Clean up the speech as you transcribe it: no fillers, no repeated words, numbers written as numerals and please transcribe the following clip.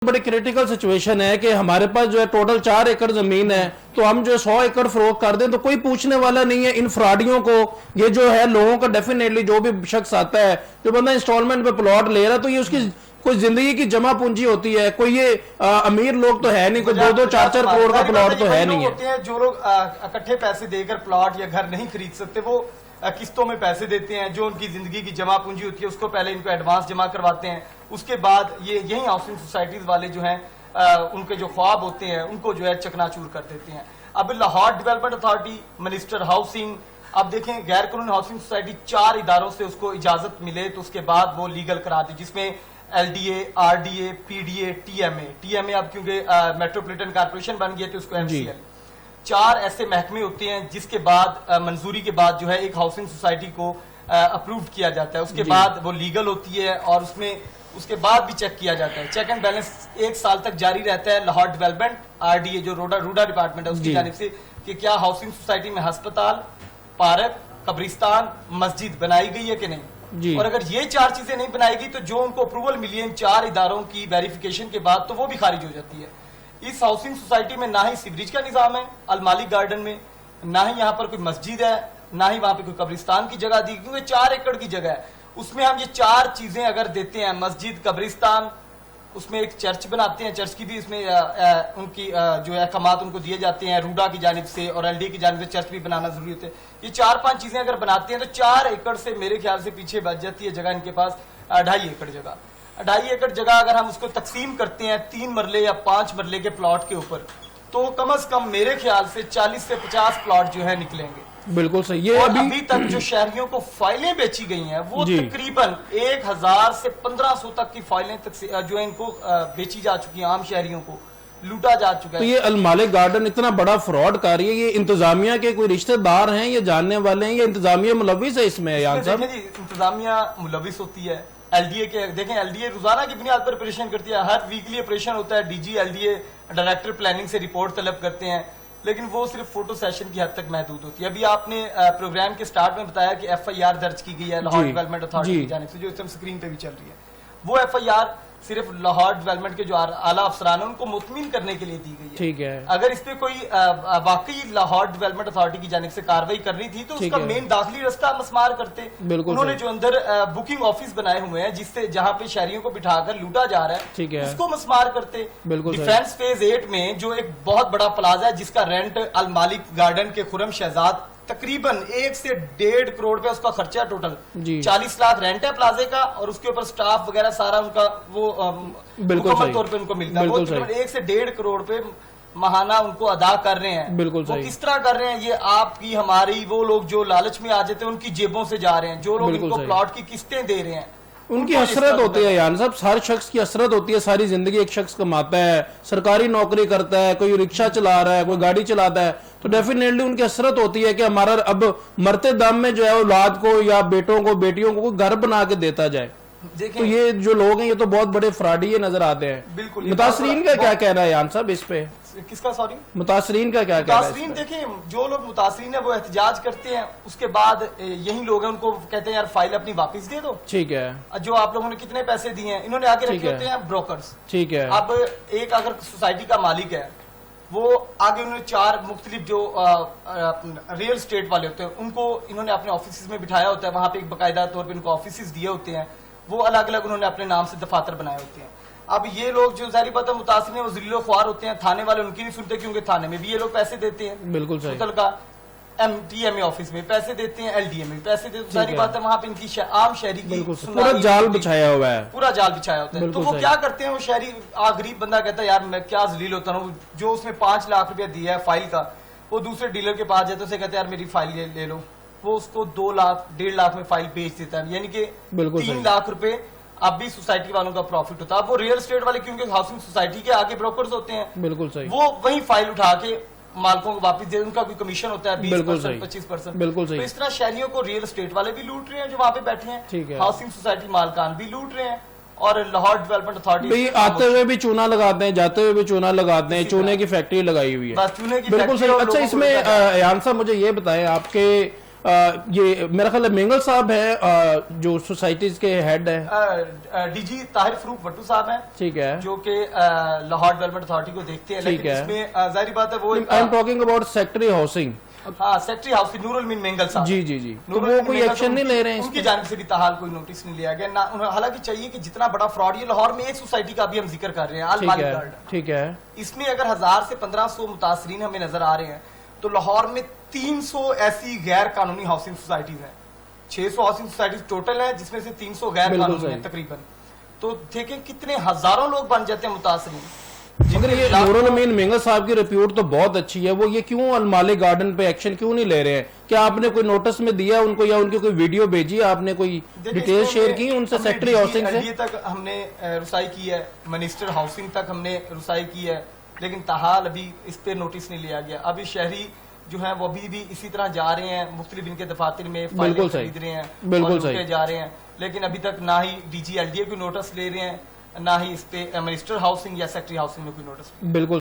बड़ी critical situation है कि हमारे पास जो है टोटल 4 एकड़ जमीन है, तो हम जो 100 एकड़ फरोख्त कर दें तो कोई पूछने वाला नहीं है इन फ्रॉडियों को। ये जो है लोगों का डेफिनेटली जो भी शख्स आता है, जो बंदा इंस्टॉलमेंट पे प्लॉट ले रहा है, तो ये उसकी कोई जिंदगी की जमा पूंजी होती है। कोई ये अमीर लोग तो है नहीं, कोई 2-2 4-4 करोड़ का प्लॉट तो है नहीं है। जो लोग इकट्ठे पैसे देकर प्लॉट या घर नहीं खरीद सकते, वो किस्तों में पैसे देते हैं। जो उनकी जिंदगी की जमा पूंजी होती है उसको पहले इनको एडवांस जमा करवाते हैं, उसके बाद ये यही हाउसिंग सोसाइटीज वाले जो हैं उनके जो ख्वाब होते हैं उनको जो है चकनाचूर कर देते हैं। अब Lahore development authority, minister housing, अब देखें गैर कानूनी हाउसिंग सोसाइटी 4 इदारों से उसको इजाजत मिले तो उसके बाद वो लीगल कराती, जिसमें LDA, RDA, PDA, TMA अब क्योंकि मेट्रोपॉलिटन कॉर्पोरेशन बन गया तो उसको MCL, 4 ऐसे महकमे होते हैं जिसके बाद मंजूरी के बाद जो है एक हाउसिंग सोसाइटी को अप्रूव किया जाता है। उसके बाद वो लीगल होती है और उसमें उसके बाद भी चेक किया जाता है। चेक एंड बैलेंस 1 साल तक जारी रहता है। लाहौर डेवलपमेंट, RDA जो रूडा डिपार्टमेंट है उसकी जानिब से कि क्या हाउसिंग सोसाइटी में अस्पताल, पार्क, कब्रिस्तान, मस्जिद बनाई गई है कि नहीं, और अगर ये 4 चीजें नहीं बनाएगी तो जो उनको अप्रूवल मिली है इन 4 इदारों की वेरिफिकेशन के बाद, तो वो भी खारिज हो जाती है। इस हाउसिंग सोसाइटी में ना ही सीवरेज का निजाम है, अलमालिक गार्डन में ना ही यहाँ पर कोई मस्जिद है, ना ही वहां पे कोई कब्रिस्तान की जगह दी, क्योंकि 4 एकड़ की जगह है। उसमें हम ये 4 चीजें अगर देते हैं, मस्जिद, कब्रिस्तान, उसमें एक चर्च बनाते हैं, चर्च की भी इसमें उनकी जो है अहकामात उनको दिए जाते हैं रूडा की जानिब से और LDA की जानिब से, चर्च भी बनाना जरूरी होता है। ये 4-5 चीजें अगर बनाते हैं तो 4 एकड़ से मेरे ख्याल से पीछे बच जाती है जगह इनके पास 2.5 एकड़ जगह। 2.5 एकड़ जगह अगर हम उसको तकसीम करते हैं 3 मरले या 5 मरले के प्लॉट के ऊपर, तो कम से कम मेरे ख्याल से 40 से 50 प्लॉट जो है निकलेंगे। बिल्कुल सही। ये अभी तक जो शहरियों को फाइलें बेची गई हैं वो तकरीबन 1000 से 1500 तक की फाइलें जो है इनको बेची जा चुकी हैं, आम शहरियों को लूटा जा चुका है। तो ये अलमालिक गार्डन इतना बड़ा फ्रॉड कर रही है, ये इंतजामिया के कोई रिश्तेदार हैं, ये जानने वाले हैं, या इंतजामिया मुलविस है इसमें? इंतजामिया मुलविस होती है। LDA के देखें, LDA रोजाना की बुनियाद पर ऑपरेशन करती है, हर वीकली ऑपरेशन होता है। DG LDA डायरेक्टर प्लानिंग से रिपोर्ट तलब करते हैं, लेकिन वो सिर्फ फोटो सेशन की हद तक महदूद होती है। अभी आपने प्रोग्राम के स्टार्ट में बताया कि FIR दर्ज की गई है लाहौर डेवलपमेंट अथॉरिटी की जानिब से, जो इस टाइम स्क्रीन पे भी चल रही है। वो FIR सिर्फ लाहौर डेवलपमेंट के जो आला अफसरान है उनको मुतमिन करने के लिए दी गई है। ठीक है। अगर इस पे कोई वाकई लाहौर डेवलपमेंट अथॉरिटी की जानिब से कार्रवाई करनी थी तो उसका मेन दाखिली रास्ता मस्मार करते। उन्होंने जो अंदर बुकिंग ऑफिस बनाए हुए हैं जिससे जहां पे शहरियों को बिठाकर लूटा जा रहा है, उसको मस्मार करते। डिफेंस फेज 8 में जो एक बहुत बड़ा प्लाजा है जिसका रेंट अलमालिक गार्डन के खुरम शहजाद तकरीबन 1 से 1.5 करोड़ रुपया उसका खर्चा टोटल, 40 लाख रेंट है प्लाजे का, और उसके ऊपर स्टाफ वगैरह सारा उनका वो मुकम्मल तौर पे उनको मिलता है। वो तकरीबन 1 से 1.5 करोड़ रुपए महाना उनको अदा कर रहे हैं। वो किस तरह कर रहे हैं? ये आपकी हमारी वो लोग जो लालच में आ जाते हैं उनकी जेबों से जा रहे हैं, जो लोग इनको प्लॉट की किस्तें दे रहे हैं, उनकी हसरत होती है यार साहब। हर शख्स की हसरत होती है, सारी जिंदगी एक शख्स कमाता है, सरकारी नौकरी करता है, कोई रिक्शा चला रहा है, कोई गाड़ी चलाता है, तो डेफिनेटली उनकी हसरत होती है कि हमारा अब मरते दम में जो है औलाद को या बेटों को बेटियों को घर बना के देता जाए। तो ये जो लोग हैं ये तो बहुत बड़े फ्रॉडी नजर आते हैं। बिल्कुल। मुतासरीन का क्या कहना है यान साहब इस पे? किसका? सॉरी, मुतासरीन का क्या कहना है? मुतासरीन देखें, जो लोग मुतासरीन है वो एहतजाज करते हैं, उसके बाद यही लोग हैं उनको कहते हैं यार फाइल अपनी वापस दे दो। ठीक है। जो आप लोगों ने कितने पैसे दिए हैं, इन्होंने आगे रखे होते हैं ब्रोकर्स। ठीक है। अब एक अगर सोसाइटी का मालिक है, वो आगे उन्होंने 4 मुख्तलिफ जो रियल स्टेट वाले होते हैं उनको इन्होंने अपने ऑफिस में बिठाया होता है, वहां पे एक बाकायदा तौर पर उनको ऑफिस दिए होते हैं, वो अलग अलग उन्होंने अपने नाम से दफातर बनाए होते हैं। अब ये लोग जो जाहिर बात है मुतासिर हैं, वो जिल्लो ख्वार होते हैं, थाने वाले उनकी नहीं सुनते क्योंकि थाने में भी ये लोग पैसे देते हैं। बिल्कुल सही। का TMA ऑफिस में पैसे देते हैं, LDA में पैसे देते हैं, सारी बात है वहां पे इनकी आम शहरी की पूरा जाल बिछाया हुआ है, पूरा जाल बिछाया होता है। तो वो क्या करते हैं, वो शहरी गरीब बंदा कहता है यार मैं क्या जलील होता हूँ, जो उसने 5 लाख रुपया दिया है फाइल का, वो दूसरे डीलर के पास जाते, उसे कहते हैं यार मेरी फाइल ले लो, वो उसको 2 लाख 1.5 लाख में फाइल बेच देता है, यानी कि 3 लाख रुपए अब भी सोसाइटी वालों का प्रॉफिट होता है। अब वो रियल एस्टेट वाले क्योंकि हाउसिंग सोसाइटी के आगे ब्रोकर्स होते हैं, बिल्कुल सही, वो वही फाइल उठा के मालकों को वापस दे, उनका भी कमीशन होता है 20% 25%। बिल्कुल सही। तो इस तरह शहरियों को रियल एस्टेट वाले भी लूट रहे हैं जो वहां पे बैठे हैं, हाउसिंग सोसाइटी मालकान भी लूट रहे हैं, और लाहौर डेवलपमेंट अथॉरिटी आते हुए भी चूना लगाते हैं, जाते हुए भी चूना लगाते हैं, चूने की फैक्ट्री लगाई हुई है। बस चूने की बिल्कुल सही। अच्छा, इसमें यान साहब मुझे ये बताएं, आपके ये मेरा ख्याल है मेंगल साहब है जो सोसाइटीज के हेड है। डीजी ताहिर फरूक भट्टू साहब हैं, ठीक है, जो कि लाहौर डेवलपमेंट अथॉरिटी को देखते हैं, ठीक लेकिन है। इसमें जाहिर बात है वो I am talking about secretary housing. हाँ, सेक्रेटरी हाउस नूरुल मीन मेंगल साहब। जी जी जी, तो नूरुल वो मीन कोई मेंगल एक्शन साहब नहीं ले रहे हैं उनकी इस जानिब से भी ताहाल कोई नोटिस नहीं लिया गया ना। हालांकि चाहिए कि जितना बड़ा फ्रॉड, ये लाहौर में एक सोसाइटी का भी हम जिक्र कर रहे हैं, अल ठीक मालिक है, गार्ड, ठीक है, इसमें अगर 1000 से 1500 मुतासरीन हमें नजर आ रहे हैं, तो लाहौर में 300 ऐसी गैर कानूनी हाउसिंग सोसाइटीज हैं। 600 हाउसिंग सोसाइटीज टोटल है, जिसमें से 300 गैर बिल्कुल कानूनी सही। है तकरीबन। तो देखें कितने हजारों लोग बन जाते हैं मुतासरीन। मगर ये नूरुल अमीन मेंगल साहब की रिपोर्ट तो बहुत अच्छी है, वो ये क्यों अलमालिक गार्डन पे एक्शन क्यों नहीं ले रहे हैं? क्या आपने कोई नोटिस में दिया उनको या उनकी कोई वीडियो भेजी, आपने कोई डिटेल शेयर की उनसे सेक्रेटरी हाउसिंग से? ये तक हमने रुसाई की है, मिनिस्टर हाउसिंग तक हमने रुसाई की है, लेकिन ताहाल अभी इस पे नोटिस नहीं लिया गया। अभी शहरी जो है वो अभी भी इसी तरह जा रहे हैं, मुख्तलिफ इनके दफातर में फाइलें खरीद रहे हैं, बिल्कुल और सही लूटे जा रहे हैं, लेकिन अभी तक ना ही डीजी एलडीए कोई नोटिस ले रहे हैं, ना ही इस पे मिनिस्टर हाउसिंग या सेक्रेटरी हाउसिंग में कोई नोटिस। बिल्कुल।